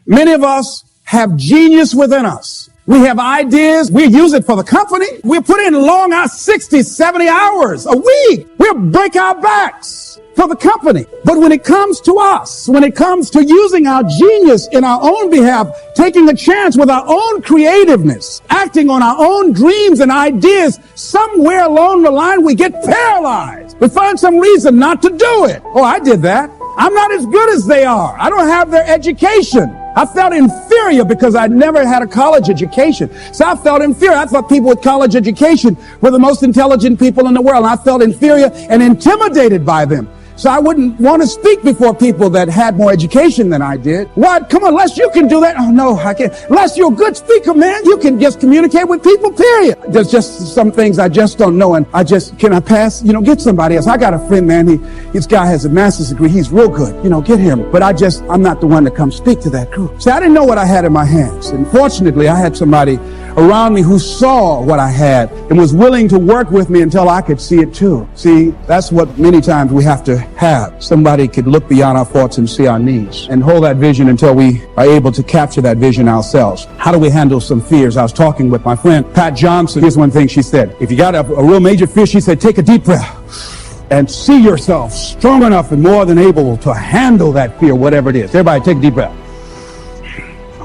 Many of us have genius within us. We have ideas. We use it for the company. We put in long hours, 60, 70 hours a week. We'll break our backs for the company. But when it comes to us, when it comes to using our genius in our own behalf, taking a chance with our own creativeness, acting on our own dreams and ideas, somewhere along the line we get paralyzed. We find some reason not to do it. Oh, I did that. I'm not as good as they are. I don't have their education. I felt inferior because I'd never had a college education. So I felt inferior. I thought people with college education were the most intelligent people in the world. And I felt inferior and intimidated by them. So I wouldn't want to speak before people that had more education than I did. What? Come on, Les, you can do that. Oh, no, I can't. Les, you're a good speaker, man. You can just communicate with people, period. There's just some things I just don't know. And can I pass? Get somebody else. I got a friend, man. His guy has a master's degree. He's real good. Get him. But I'm not the one to come speak to that group. See, I didn't know what I had in my hands. And fortunately, I had somebody around me who saw what I had and was willing to work with me until I could see it too. See, that's what many times we have to have. Somebody could look beyond our faults and see our needs and hold that vision until we are able to capture that vision ourselves. How do we handle some fears? I was talking with my friend, Pat Johnson. Here's one thing she said. If you got a real major fear, she said, take a deep breath and see yourself strong enough and more than able to handle that fear, whatever it is. Everybody take a deep breath.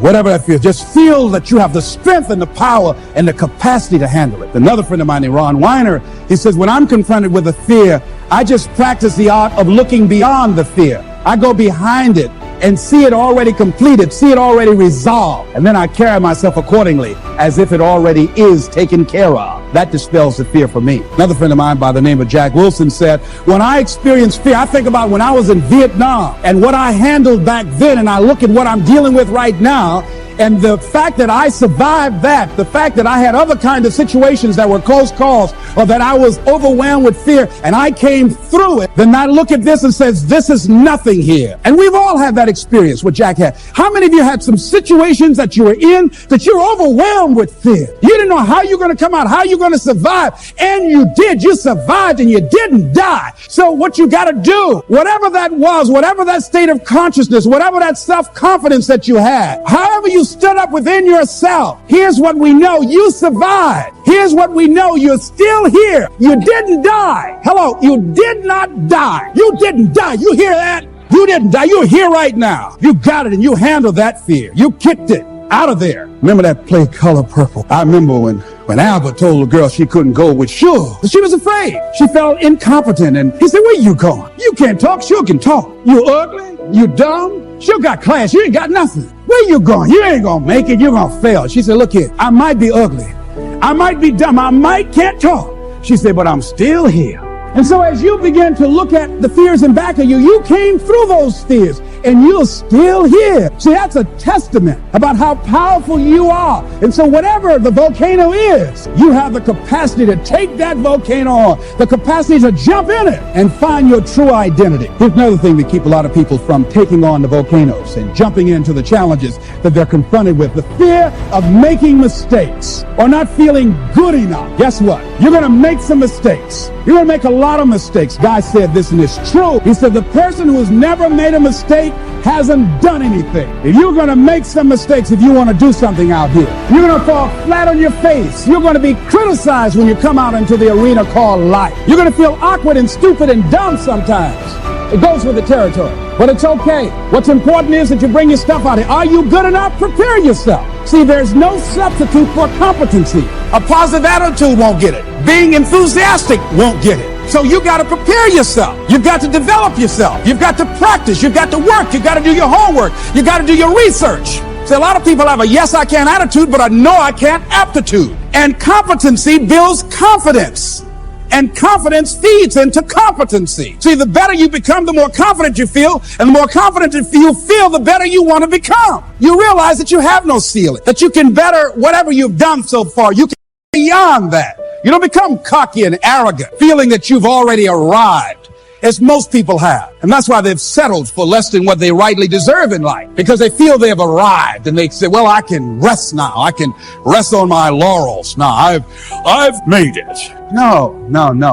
Whatever that feels, just feel that you have the strength and the power and the capacity to handle it. Another friend of mine named Ron Weiner, he says, when I'm confronted with a fear, I just practice the art of looking beyond the fear. I go behind it and see it already completed, see it already resolved. And then I carry myself accordingly as if it already is taken care of. That dispels the fear for me. Another friend of mine by the name of Jack Wilson said, when I experience fear, I think about when I was in Vietnam and what I handled back then, and I look at what I'm dealing with right now. And the fact that I survived that, the fact that I had other kinds of situations that were close calls or that I was overwhelmed with fear and I came through it, then I look at this and says, this is nothing here. And we've all had that experience, what Jack had. How many of you had some situations that you were in that you were overwhelmed with fear? You didn't know how you're going to come out, how you're going to survive. And you did. You survived and you didn't die. So what you got to do, whatever that was, whatever that state of consciousness, whatever that self-confidence that you had, however you stood up within yourself. Here's what we know. You survived. Here's what we know. You're still here. You didn't die. Hello. You did not die. You didn't die. You hear that? You didn't die. You're here right now. You got it and you handled that fear. You kicked it out of there. Remember that play Color Purple? I remember when Albert told the girl she couldn't go with Suge. She was afraid. She felt incompetent. And he said, where you going? You can't talk. Suge can talk. You ugly. You dumb. Suge got class. You ain't got nothing. Where you going? You ain't gonna make it. You're gonna fail. She said, look here. I might be ugly. I might be dumb. I might can't talk. She said, but I'm still here. And so as you begin to look at the fears in back of you, you came through those fears and you're still here. See, that's a testament about how powerful you are. And so whatever the volcano is, you have the capacity to take that volcano on, the capacity to jump in it and find your true identity. Here's another thing that keeps a lot of people from taking on the volcanoes and jumping into the challenges that they're confronted with. The fear of making mistakes or not feeling good enough. Guess what? You're going to make some mistakes. You're going to make a lot of mistakes. Guy said this, and it's true. He said the person who has never made a mistake hasn't done anything. If you're going to make some mistakes, if you want to do something out here, you're going to fall flat on your face. You're going to be criticized when you come out into the arena called life. You're going to feel awkward and stupid and dumb sometimes. It goes with the territory, but it's okay. What's important is that you bring your stuff out here. Are you good enough? Prepare yourself. See, there's no substitute for competency. A positive attitude won't get it. Being enthusiastic won't get it. So you got to prepare yourself. You've got to develop yourself. You've got to practice. You've got to work. You've got to do your homework. You've got to do your research. See, a lot of people have a yes, I can attitude, but a no, I can't aptitude. And competency builds confidence. And confidence feeds into competency. See, the better you become, the more confident you feel. And the more confident you feel, the better you want to become. You realize that you have no ceiling. That you can better whatever you've done so far. You can go beyond that. You don't become cocky and arrogant, feeling that you've already arrived, as most people have. And that's why they've settled for less than what they rightly deserve in life, because they feel they have arrived and they say, well, I can rest now. I can rest on my laurels now. I've made it. No.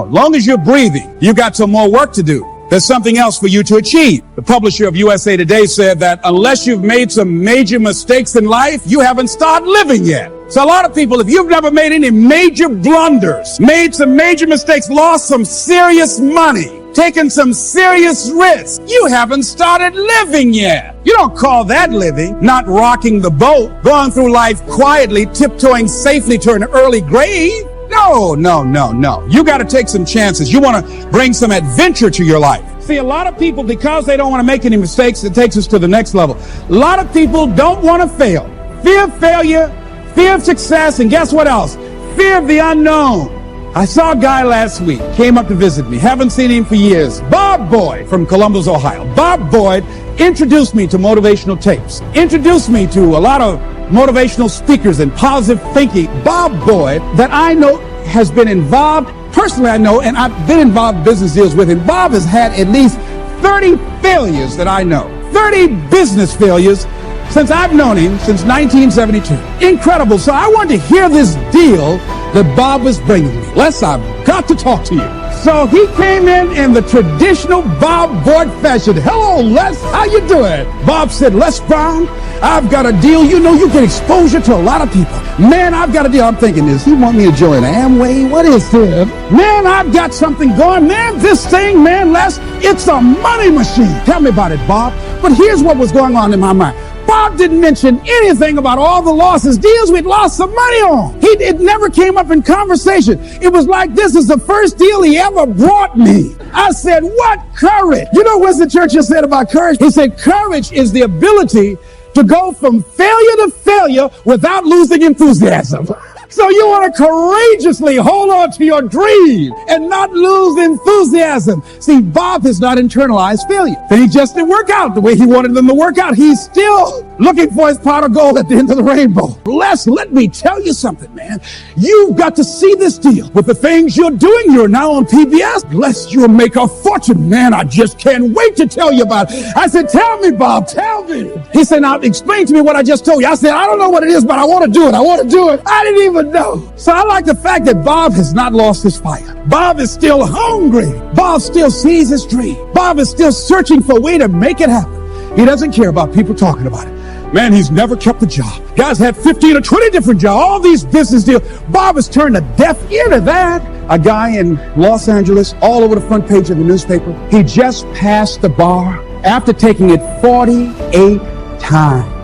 Long as you're breathing, you got some more work to do. There's something else for you to achieve. The publisher of USA Today said that unless you've made some major mistakes in life, you haven't started living yet. So a lot of people, if you've never made any major blunders, made some major mistakes, lost some serious money, taken some serious risks, you haven't started living yet. You don't call that living. Not rocking the boat, going through life quietly, tiptoeing safely to an early grave. No. You got to take some chances. You want to bring some adventure to your life. See, a lot of people, because they don't want to make any mistakes, it takes us to the next level. A lot of people don't want to fail. Fear of failure, fear of success, and guess what else? Fear of the unknown. I saw a guy last week, came up to visit me, haven't seen him for years. Bob Boyd from Columbus, Ohio. Bob Boyd introduced me to motivational tapes, introduced me to a lot of motivational speakers and positive thinking. Bob Boyd, that I know has been involved, personally I know, and I've been involved in business deals with him. Bob has had at least 30 failures that I know, 30 business failures since I've known him since 1972. Incredible. So I wanted to hear this deal that Bob was bringing me. Les, I've got to talk to you. So he came in the traditional Bob Boyd fashion. Hello, Les, how you doing? Bob said, Les Brown, I've got a deal. You know, you get exposure to a lot of people. Man, I've got a deal. I'm thinking, does he want me to join Amway? What is this? Man, I've got something going. Man, this thing, man, Les, it's a money machine. Tell me about it, Bob. But here's what was going on in my mind. Bob didn't mention anything about all the losses, deals we'd lost some money on. It never came up in conversation. It was like, this is the first deal he ever brought me. I said, what courage? You know what the church has said about courage? He said, courage is the ability to go from failure to failure without losing enthusiasm. So you want to courageously hold on to your dream and not lose enthusiasm. See, Bob has not internalized failure. That he just didn't work out the way he wanted them to work out. He's still looking for his pot of gold at the end of the rainbow. Les, let me tell you something, man. You've got to see this deal. With the things you're doing, you're now on PBS. Les, you'll make a fortune. Man, I just can't wait to tell you about it. I said, tell me, Bob, tell me. He said, now explain to me what I just told you. I said, I don't know what it is, but I want to do it. I want to do it. I didn't even know. So I like the fact that Bob has not lost his fire. Bob is still hungry. Bob still sees his dream. Bob is still searching for a way to make it happen. He doesn't care about people talking about it. Man, he's never kept a job. Guys had 15 or 20 different jobs, all these business deals. Bob has turned a deaf ear to that. A guy in Los Angeles, all over the front page of the newspaper, he just passed the bar after taking it 48 times.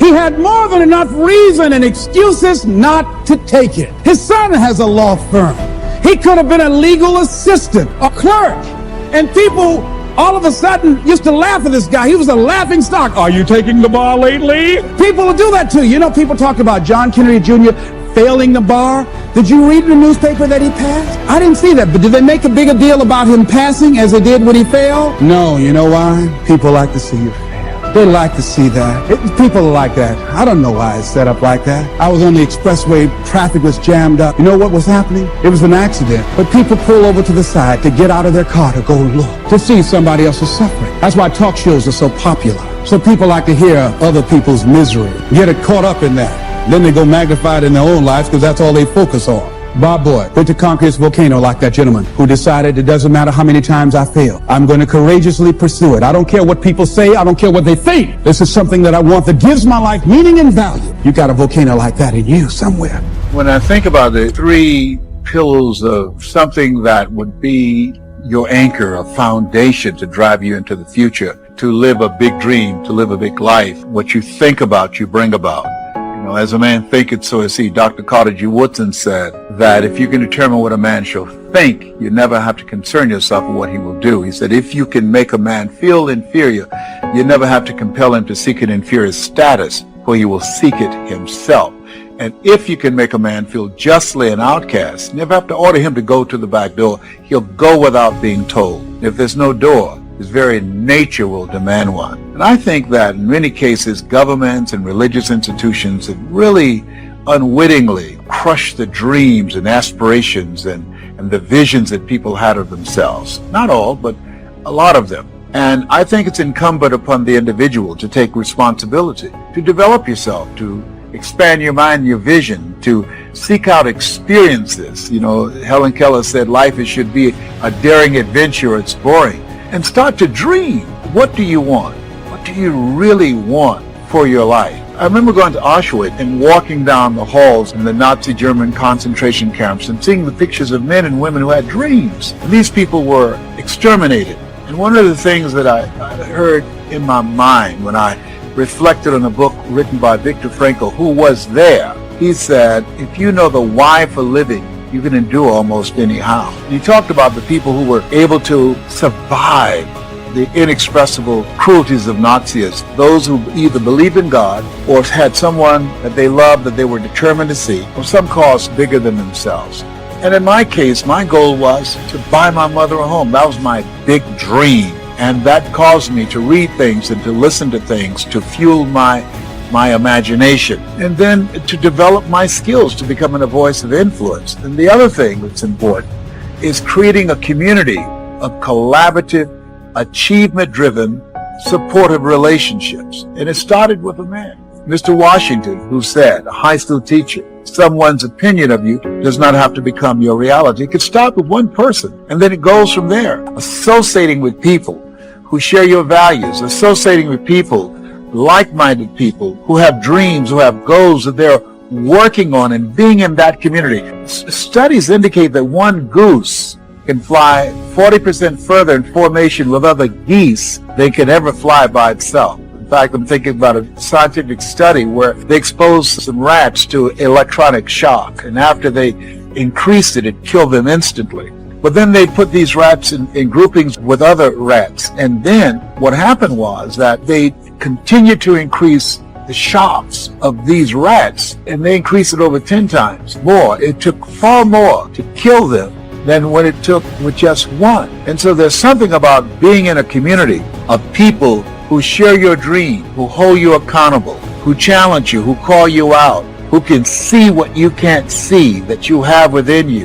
He had more than enough reason and excuses not to take it. His son has a law firm. He could have been a legal assistant, a clerk. And people all of a sudden used to laugh at this guy. He was a laughing stock. Are you taking the bar lately? People will do that too. You know, people talk about John Kennedy Jr. failing the bar. Did you read in the newspaper that he passed? I didn't see that, but did they make a bigger deal about him passing as they did when he failed? No, you know why? People like to see you fail. They like to see that. People are like that. I don't know why it's set up like that. I was on the expressway, traffic was jammed up. You know what was happening? It was an accident. But people pull over to the side to get out of their car to go look, to see somebody else's suffering. That's why talk shows are so popular. So people like to hear other people's misery, get it caught up in that. Then they go magnify it in their own lives because that's all they focus on. Bob Boyd went to conquer his volcano like that gentleman who decided it doesn't matter how many times I fail. I'm going to courageously pursue it. I don't care what people say. I don't care what they think. This is something that I want that gives my life meaning and value. You got a volcano like that in you somewhere. When I think about the three pillars of something that would be your anchor, a foundation to drive you into the future, to live a big dream, to live a big life, what you think about, you bring about. As a man thinketh, so is he. Dr. Carter G. Woodson said that if you can determine what a man shall think, you never have to concern yourself with what he will do. He said if you can make a man feel inferior, you never have to compel him to seek an inferior status, for he will seek it himself. And if you can make a man feel justly an outcast, you never have to order him to go to the back door. He'll go without being told. If there's no door, his very nature will demand one. And I think that in many cases, governments and religious institutions have really unwittingly crushed the dreams and aspirations and the visions that people had of themselves. Not all, but a lot of them. And I think it's incumbent upon the individual to take responsibility, to develop yourself, to expand your mind, your vision, to seek out experiences. Helen Keller said life should be a daring adventure. It's boring. and start to dream. What do you want? What do you really want for your life? I remember going to Auschwitz and walking down the halls in the Nazi German concentration camps and seeing the pictures of men and women who had dreams. And these people were exterminated. And one of the things that I heard in my mind when I reflected on a book written by Viktor Frankl, who was there, he said, if you know the why for living, you can endure almost anyhow. And he talked about the people who were able to survive the inexpressible cruelties of Nazism, those who either believed in God or had someone that they loved that they were determined to see, or some cause bigger than themselves. And in my case, my goal was to buy my mother a home. That was my big dream. And that caused me to read things and to listen to things to fuel my imagination, and then to develop my skills to becoming a voice of influence. And the other thing that's important is creating a community of collaborative, achievement-driven, supportive relationships. And it started with a man, Mr. Washington, who said, a high school teacher, someone's opinion of you does not have to become your reality. It could start with one person, and then it goes from there. Associating with people who share your values, associating with people, like-minded people who have dreams, who have goals that they're working on, and being in that community. Studies indicate that one goose can fly 40% further in formation with other geese than can ever fly by itself. In fact, I'm thinking about a scientific study where they exposed some rats to electronic shock, and after they increased it, it killed them instantly. But then they put these rats in groupings with other rats, and then what happened was that they continued to increase the shocks of these rats, and they increased it over 10 times more. It took far more to kill them than what it took with just one. And so there's something about being in a community of people who share your dream, who hold you accountable, who challenge you, who call you out, who can see what you can't see that you have within you,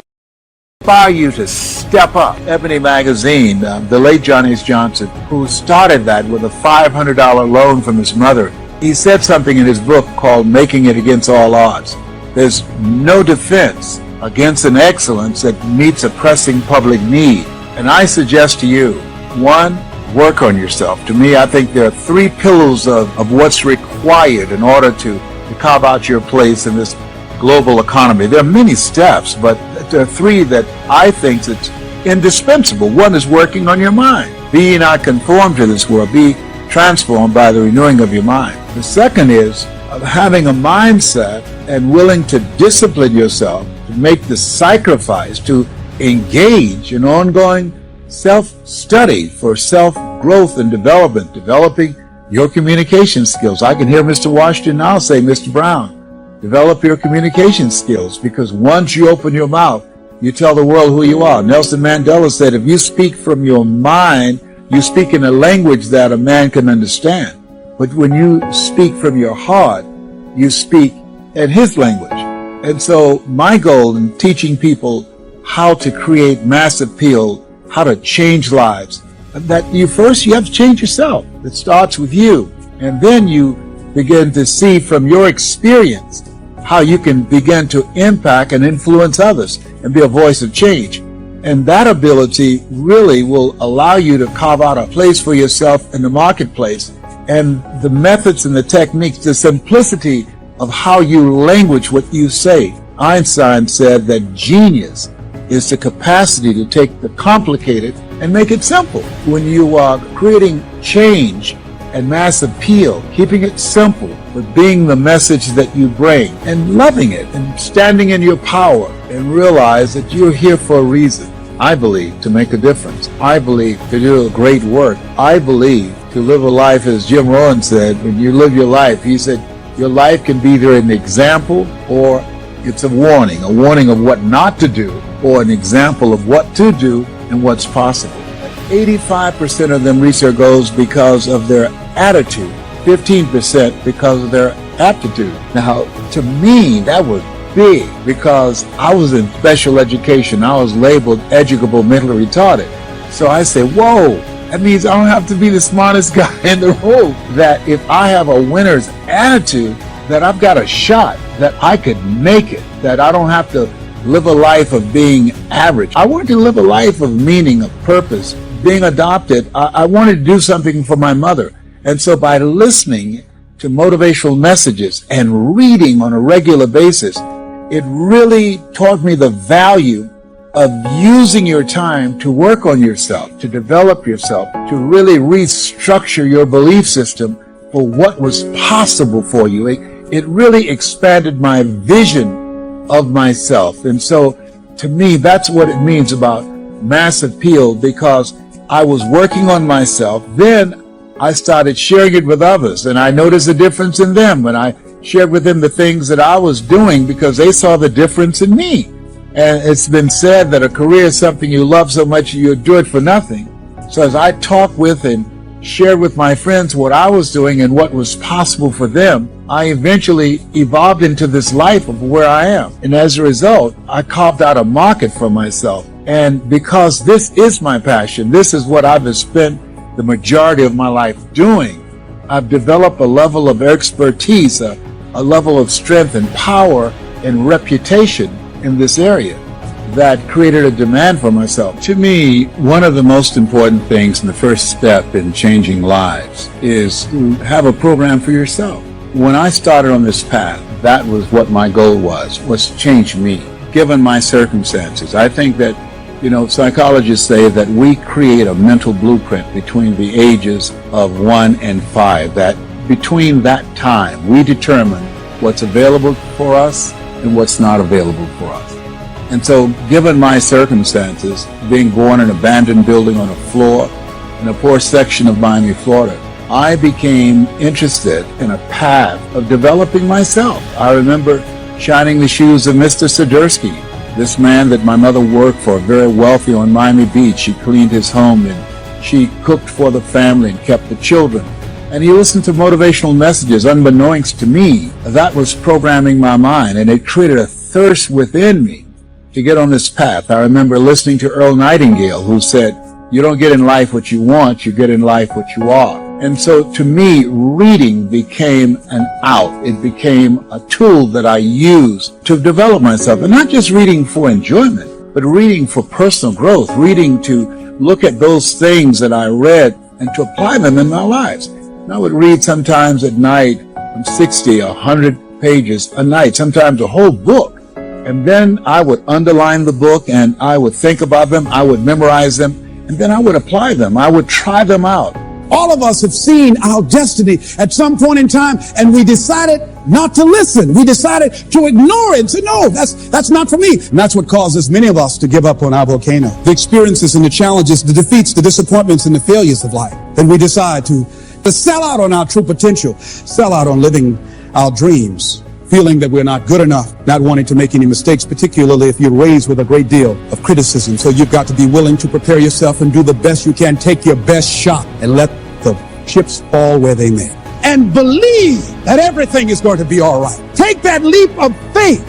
inspire you to step up. Ebony Magazine, the late John H. Johnson, who started that with a $500 loan from his mother, he said something in his book called Making It Against All Odds. There's no defense against an excellence that meets a pressing public need. And I suggest to you, one, work on yourself. To me, I think there are 3 pillars of what's required in order to carve out your place in this global economy. There are many steps, but there are 3 that I think that's indispensable. One is working on your mind. Be not conformed to this world. Be transformed by the renewing of your mind. The second is having a mindset and willing to discipline yourself, to make the sacrifice to engage in ongoing self-study for self-growth and development, developing your communication skills. I can hear Mr. Washington now say, Mr. Brown, develop your communication skills, because once you open your mouth, you tell the world who you are. Nelson Mandela said, if you speak from your mind, you speak in a language that a man can understand. But when you speak from your heart, you speak in his language. And so my goal in teaching people how to create mass appeal, how to change lives, that you have to change yourself. It starts with you. And then you begin to see from your experience how you can begin to impact and influence others and be a voice of change. And that ability really will allow you to carve out a place for yourself in the marketplace. And the methods and the techniques, the simplicity of how you language what you say. Einstein said that genius is the capacity to take the complicated and make it simple. When you are creating change and mass appeal, keeping it simple, but being the message that you bring and loving it and standing in your power, and realize that you're here for a reason. I believe to make a difference. I believe to do great work. I believe to live a life, as Jim Rohn said, when you live your life, he said, your life can be either an example or it's a warning of what not to do, or an example of what to do and what's possible. 85% of them reach their goals because of their attitude, 15% because of their aptitude. Now, to me, that was big, because I was in special education. I was labeled educable mentally retarded. So I say, whoa, that means I don't have to be the smartest guy in the room. That if I have a winner's attitude, that I've got a shot, that I could make it, that I don't have to live a life of being average. I want to live a life of meaning, of purpose, being adopted, I wanted to do something for my mother. And so by listening to motivational messages and reading on a regular basis, it really taught me the value of using your time to work on yourself, to develop yourself, to really restructure your belief system for what was possible for you. It really expanded my vision of myself. And so to me, that's what it means about mass appeal, because I was working on myself. Then I started sharing it with others, and I noticed a difference in them when I shared with them the things that I was doing, because they saw the difference in me. And it's been said that a career is something you love so much you do it for nothing. So as I talked with and shared with my friends what I was doing and what was possible for them, I eventually evolved into this life of where I am. And as a result, I carved out a market for myself. And because this is my passion, this is what I've spent the majority of my life doing, I've developed a level of expertise, a level of strength and power and reputation in this area that created a demand for myself. To me, one of the most important things and the first step in changing lives is to have a program for yourself. When I started on this path, that was what my goal was to change me, given my circumstances. I think that, psychologists say that we create a mental blueprint between the ages of 1 and 5, that between that time, we determine what's available for us and what's not available for us. And so, given my circumstances, being born in an abandoned building on a floor in a poor section of Miami, Florida, I became interested in a path of developing myself. I remember shining the shoes of Mr. Sidursky, this man that my mother worked for, very wealthy, on Miami Beach. She cleaned his home and she cooked for the family and kept the children. And he listened to motivational messages. Unbeknownst to me, that was programming my mind, and it created a thirst within me to get on this path. I remember listening to Earl Nightingale, who said, "You don't get in life what you want, you get in life what you are." And so to me, reading became an out. It became a tool that I used to develop myself. And not just reading for enjoyment, but reading for personal growth, reading to look at those things that I read and to apply them in my lives. And I would read sometimes at night from 60, 100 pages a night, sometimes a whole book. And then I would underline the book and I would think about them, I would memorize them, and then I would apply them. I would try them out. All of us have seen our destiny at some point in time, and we decided not to listen. We decided to ignore it and say, no, that's not for me. And that's what causes many of us to give up on our volcano. The experiences and the challenges, the defeats, the disappointments, and the failures of life. Then we decide to sell out on our true potential, sell out on living our dreams, feeling that we're not good enough, not wanting to make any mistakes, particularly if you're raised with a great deal of criticism. So you've got to be willing to prepare yourself and do the best you can. Take your best shot and let the chips fall where they may. And believe that everything is going to be all right. Take that leap of faith.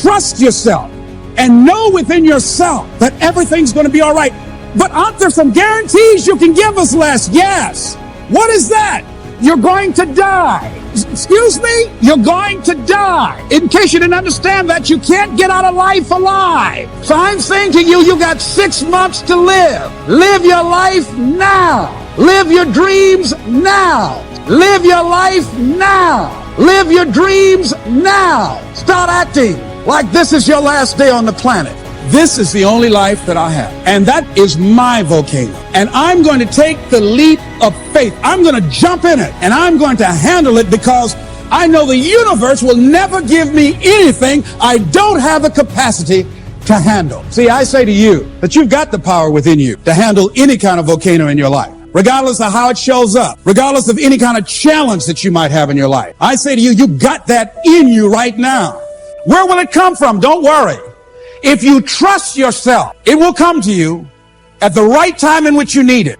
Trust yourself and know within yourself that everything's going to be all right. But aren't there some guarantees you can give us, Les? Yes. What is that? You're going to die. Excuse me? You're going to die. In case you didn't understand that, you can't get out of life alive. So I'm saying to you, you got 6 months to live. Live your life now. Live your dreams now. Live your life now. Live your dreams now. Start acting like this is your last day on the planet. This is the only life that I have, and that is my volcano. And I'm going to take the leap of faith. I'm going to jump in it, and I'm going to handle it, because I know the universe will never give me anything I don't have the capacity to handle. See, I say to you that you've got the power within you to handle any kind of volcano in your life, regardless of how it shows up, regardless of any kind of challenge that you might have in your life. I say to you, you've got that in you right now. Where will it come from? Don't worry. If you trust yourself, it will come to you at the right time in which you need it.